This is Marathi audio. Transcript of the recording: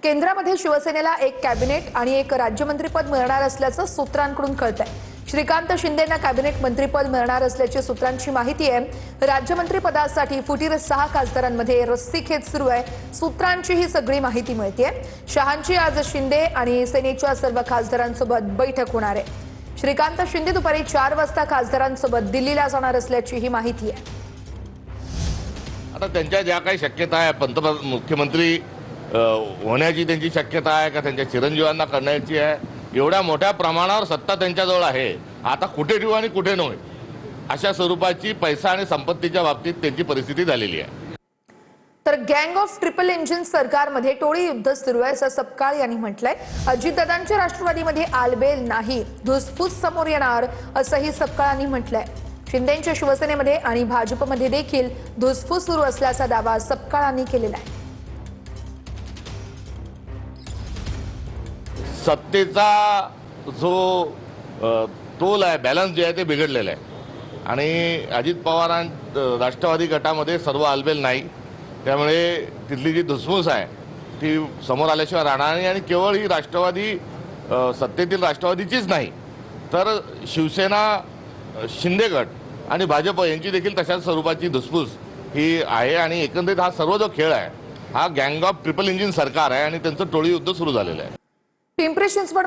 केंद्रामध्ये शिवसेनेला एक कॅबिनेट आणि एक राज्यमंत्रीपद मिळणार असल्याचं सूत्रांकडून कळतंय। श्रीकांत शिंदेंना कॅबिनेट मंत्रीपद मिळणार असल्याची सूत्रांची माहिती आहे। राज्यमंत्रीपदासाठी फुटीर 6 खासदारांमध्ये रस्सीखेच सुरू आहे। सूत्रांची ही सगळी माहिती मिळतेय। शहांची आज शिंदे आणि सेनेच्या सर्व खासदारांसोबत बैठक होणार आहे। श्रीकांत शिंदे दुपारी 4 वाजता खासदारांसोबत दिल्लीला जाणार असल्याची ही माहिती आहे। आता त्यांच्या ज्या काही शक्यता आहे, पंतप्रधान मुख्यमंत्री होण्याची त्यांची शक्यता आहे का त्यांच्या चिरंजीवांना करण्याची आहे, एवढ्या मोठ्या प्रमाणावर सत्ता त्यांच्याजवळ आहे। आता कुठे ठेवू आणि कुठे नाही अशा स्वरूपाची पैसा आणि संपत्तीच्या बाबतीत त्यांची परिस्थिती झालेली आहे। तर गँग ऑफ ट्रिपल इंजिन सरकारमध्ये टोळी युद्ध सुरू आहे असं सपकाळ यांनी म्हटलंय। अजितदादांच्या राष्ट्रवादीमध्ये आलबेल नाही, धुसफूस समोर येणार असंही सपकाळांनी म्हटलंय। शिंदेंच्या शिवसेनेमध्ये आणि भाजपमध्ये देखील धुसफूस सुरू असल्याचा दावा सपकाळांनी केलेला आहे। सत्तेचा जो तोल आहे, बॅलन्स जे आहे ते बिघडलेलं आहे आणि अजित पवार राष्ट्रवादी गटामध्ये सर्व आलबेल नाही, त्यामुळे तिथली जी धुसफूस आहे ती समोर आल्याशिवाय राहणार नाही। आणि केवळ ही राष्ट्रवादी सत्तेतील राष्ट्रवादीचीच नाही तर शिवसेना, शिंदे गट आणि भाजप यांची देखील तशाच स्वरूपाची धुसफूस ही आहे। आणि एकंदरीत हा सर्व जो खेळ आहे हा गँग ऑफ ट्रिपल इंजिन सरकार आहे आणि त्यांचं टोळी युद्ध सुरू झालेलं आहे। पिंपरी चिंचवड